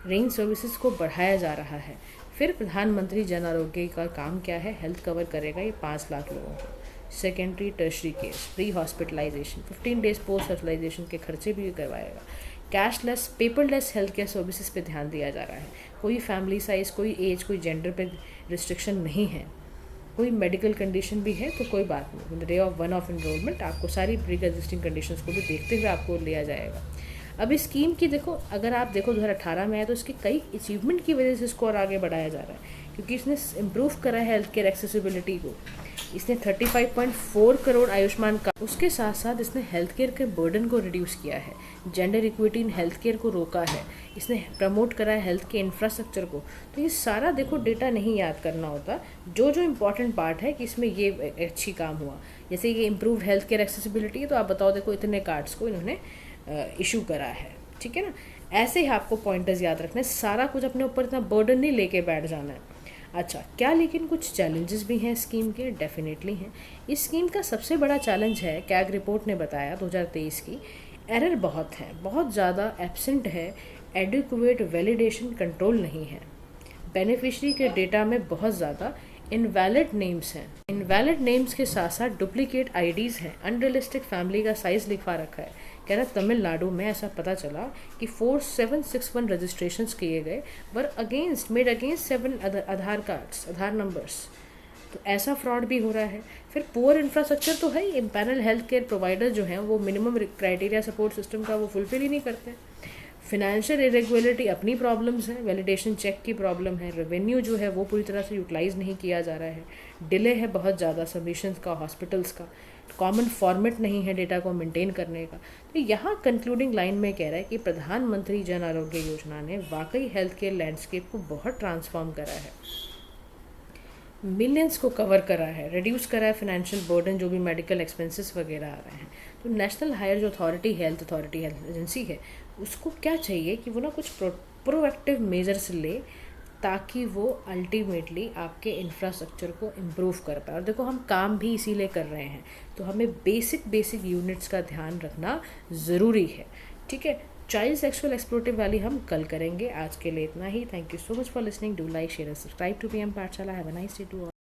रेंज सर्विसेज को बढ़ाया जा रहा है। फिर प्रधानमंत्री जन आरोग्य का काम क्या है? हेल्थ कवर करेगा ये 5 लाख लोगों को। Secondary tertiary case, pre hospitalization, 15 days post hospitalization के खर्चे भी करवाएगा। Cashless paperless health care services पे ध्यान दिया जा रहा है। कोई फैमिली साइज, कोई एज, कोई जेंडर पे रिस्ट्रिक्शन नहीं है। कोई मेडिकल कंडीशन भी है तो कोई बात नहीं, day of one of enrolment आपको सारी प्री एग्जिस्टिंग कंडीशंस को भी देखते हुए आपको लिया जाएगा। अब इस स्कीम की देखो, अगर आप देखो 2018 में है तो इसकी कई अचीवमेंट की वजह से इसको और आगे बढ़ाया जा रहा है, क्योंकि इसने इम्प्रूव करा है हेल्थ केयर एक्सेसिबिलिटी को। इसने 35.4 करोड़ आयुष्मान का, उसके साथ साथ इसने हेल्थ केयर के बर्डन को रिड्यूस किया है, gender equity in health care को रोका है, इसने प्रमोट करा है हेल्थ के इंफ्रास्ट्रक्चर को। तो ये सारा देखो डेटा नहीं याद करना होता, जो जो इम्पॉर्टेंट पार्ट है कि इसमें ये अच्छी काम हुआ। जैसे ये इम्प्रूव हेल्थ केयर एक्सेसिबिलिटी है, तो आप बताओ देखो इतने कार्ड्स को इन्होंने इशू करा है, ठीक है ना। ऐसे ही आपको पॉइंटर्स याद रखना है, सारा कुछ अपने ऊपर इतना बर्डन नहीं लेके बैठ जाना है। अच्छा, क्या लेकिन कुछ चैलेंजेस भी हैं स्कीम के? डेफिनेटली हैं। इस स्कीम का सबसे बड़ा चैलेंज है, कैग रिपोर्ट ने बताया 2023 की, एरर बहुत है, बहुत ज़्यादा एब्सेंट है, एडिक्वेट वैलिडेशन कंट्रोल नहीं है, बेनिफिशरी के डेटा में बहुत ज़्यादा इनवैलिड नेम्स हैं। इनवैलिड नेम्स के साथ साथ डुप्लीकेट आईडीज़ हैं, अनरियलिस्टिक फैमिली का साइज़ लिखवा रखा है। कह रहा तमिलनाडु में ऐसा पता चला कि 4761 रजिस्ट्रेशंस किए गए were made against 7 Aadhaar cards, Aadhaar numbers. तो ऐसा फ्रॉड भी हो रहा है। फिर पुअर इंफ्रास्ट्रक्चर तो है ही, पैनल हेल्थ केयर प्रोवाइडर जो हैं वो मिनिमम क्राइटेरिया सपोर्ट सिस्टम का वो फुलफिल ही नहीं करते। फिनेंशियल इरेगुलरिटी अपनी प्रॉब्लम्स हैं, वैलिडेशन चेक की प्रॉब्लम है, रेवेन्यू जो है वो पूरी तरह से यूटिलाइज नहीं किया जा रहा है, डिले है बहुत ज़्यादा सबमिशंस का, हॉस्पिटल्स का, कॉमन फॉर्मेट नहीं है डेटा को मेंटेन करने का। तो यहाँ कंक्लूडिंग लाइन में कह रहा है कि प्रधानमंत्री जन आरोग्य योजना ने वाकई हेल्थ केयर लैंडस्केप को बहुत ट्रांसफॉर्म करा है, मिलियंस को कवर करा है, रिड्यूस करा है फाइनेंशियल बर्डन, जो भी मेडिकल एक्सपेंसेस वगैरह आ रहे हैं। तो नेशनल हायर जो हेल्थ अथॉरिटी हेल्थ एजेंसी है, उसको क्या चाहिए कि वो ना कुछ प्रोएक्टिव मेजर्स ले ताकि वो अल्टीमेटली आपके इंफ्रास्ट्रक्चर को इम्प्रूव कर पाए। और देखो, हम काम भी इसीलिए कर रहे हैं, तो हमें बेसिक यूनिट्स का ध्यान रखना ज़रूरी है, ठीक है। चाइल्ड सेक्सुअल एक्सप्लोटिव वाली हम कल करेंगे। आज के लिए इतना ही। Thank you so much for listening. Do like, share, subscribe to PM Pathshala. Have a nice day to all.